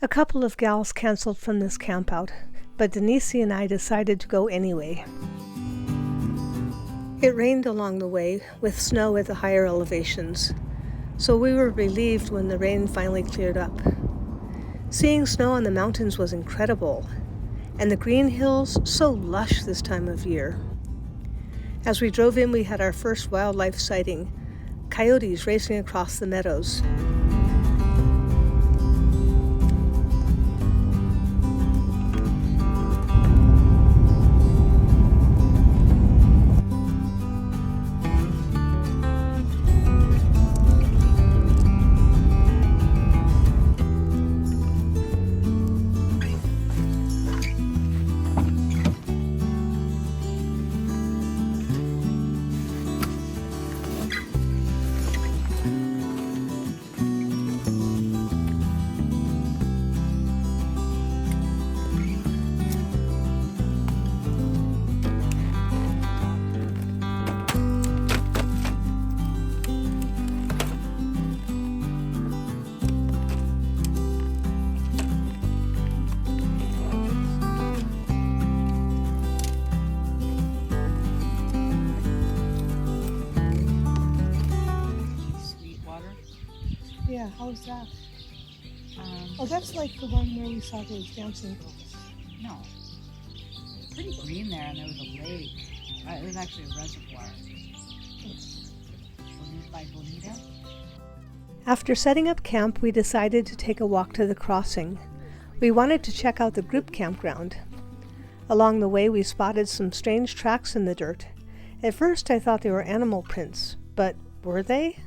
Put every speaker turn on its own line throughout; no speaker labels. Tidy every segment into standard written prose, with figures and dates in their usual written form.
A couple of gals canceled from this campout, but Denisey and I decided to go anyway. It rained along the way, with snow at the higher elevations, so we were relieved when the rain finally cleared up. Seeing snow on the mountains was incredible, and the green hills so lush this time of year. As we drove in, we had our first wildlife sighting, coyotes racing across the meadows. Yeah, how's that? Oh, that's like the one where we saw those dancing girls.
No. It's pretty green there, and there was a lake. It was actually a reservoir. By Bonita.
After setting up camp, we decided to take a walk to the crossing. We wanted to check out the group campground. Along the way, we spotted some strange tracks in the dirt. At first, I thought they were animal prints, but were they?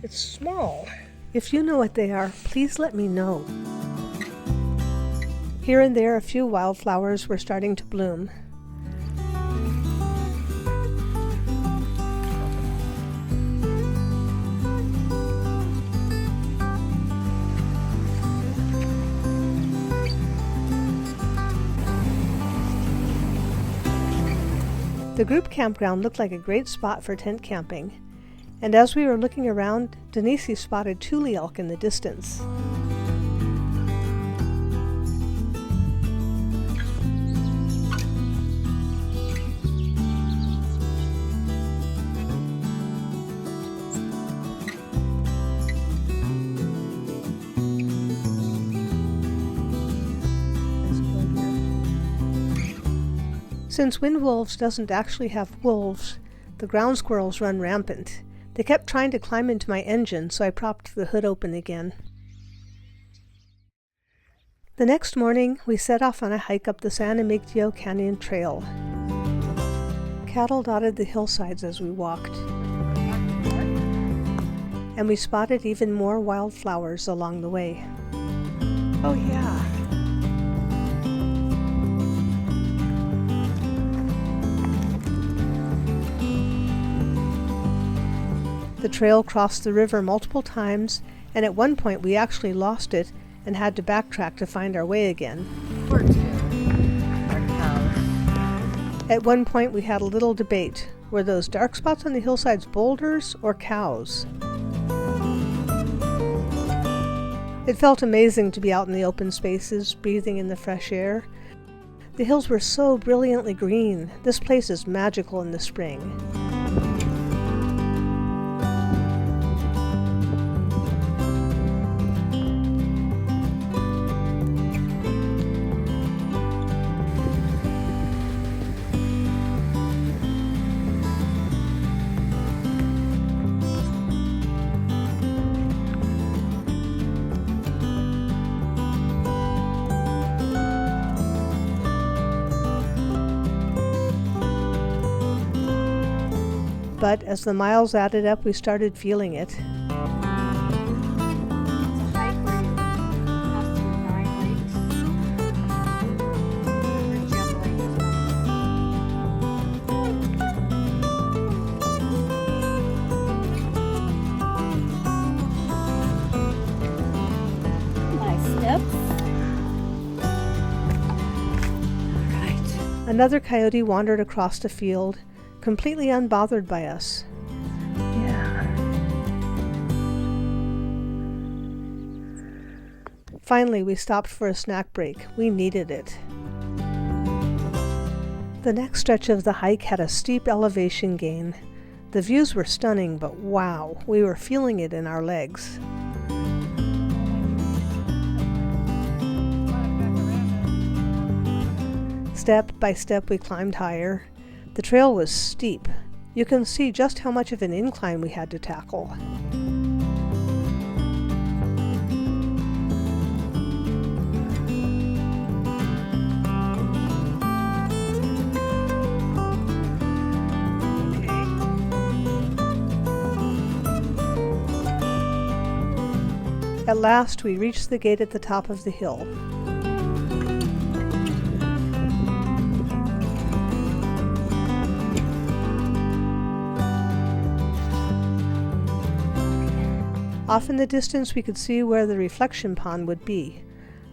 It's small. If you know what they are, please let me know. Here and there, a few wildflowers were starting to bloom. The group campground looked like a great spot for tent camping. And as we were looking around, Denisey spotted tule elk in the distance. Since Wind Wolves doesn't actually have wolves, the ground squirrels run rampant. They kept trying to climb into my engine, so I propped the hood open again. The next morning, we set off on a hike up the San Emigdio Canyon Trail. Cattle dotted the hillsides as we walked, and we spotted even more wildflowers along the way. Oh yeah! The trail crossed the river multiple times, and at one point we actually lost it and had to backtrack to find our way again. At one point we had a little debate. Were those dark spots on the hillsides boulders or cows? It felt amazing to be out in the open spaces, breathing in the fresh air. The hills were so brilliantly green. This place is magical in the spring. But as the miles added up, we started feeling it. Another coyote wandered across the field, completely unbothered by us. Finally, we stopped for a snack break. We needed it. The next stretch of the hike had a steep elevation gain. The views were stunning, but wow, we were feeling it in our legs. Step by step, we climbed higher. The trail was steep. You can see just how much of an incline we had to tackle. At last, we reached the gate at the top of the hill. Off in the distance, we could see where the reflection pond would be.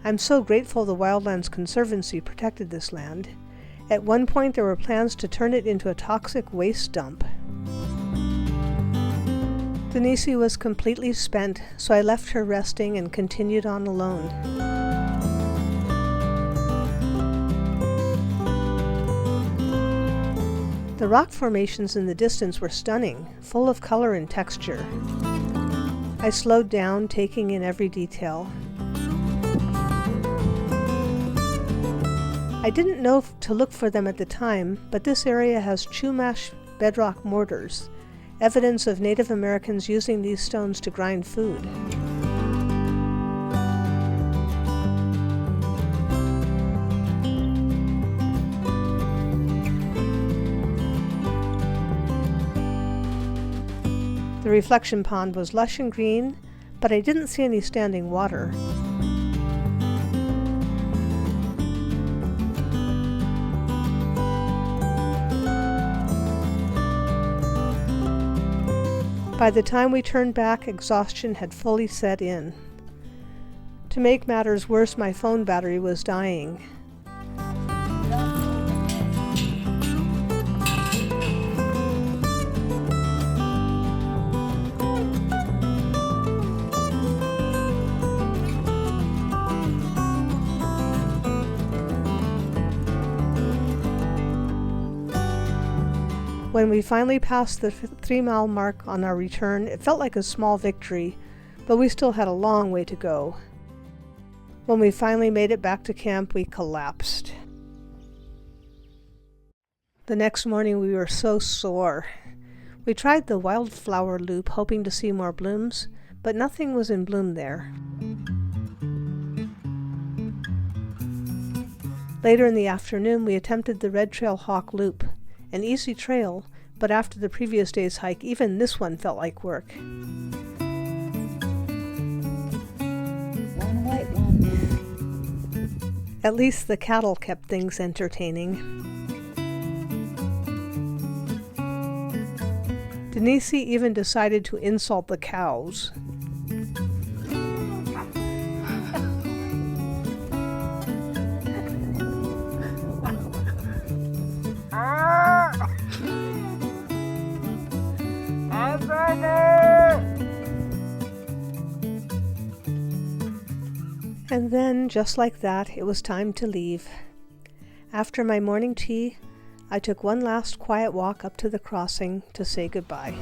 I'm so grateful the Wildlands Conservancy protected this land. At one point, there were plans to turn it into a toxic waste dump. Denisey was completely spent, so I left her resting and continued on alone. The rock formations in the distance were stunning, full of color and texture. I slowed down, taking in every detail. I didn't know to look for them at the time, but this area has Chumash bedrock mortars, evidence of Native Americans using these stones to grind food. The reflection pond was lush and green, but I didn't see any standing water. By the time we turned back, exhaustion had fully set in. To make matters worse, my phone battery was dying. When we finally passed the 3-mile mark on our return, it felt like a small victory, but we still had a long way to go. When we finally made it back to camp, we collapsed. The next morning we were so sore. We tried the Wildflower loop, hoping to see more blooms, but nothing was in bloom there. Later in the afternoon, we attempted the Red Trail Hawk Loop. An easy trail, but after the previous day's hike, even this one felt like work.
One white one.
At least the cattle kept things entertaining. Denisey even decided to insult the cows. And then, just like that, it was time to leave. After my morning tea, I took one last quiet walk up to the crossing to say goodbye.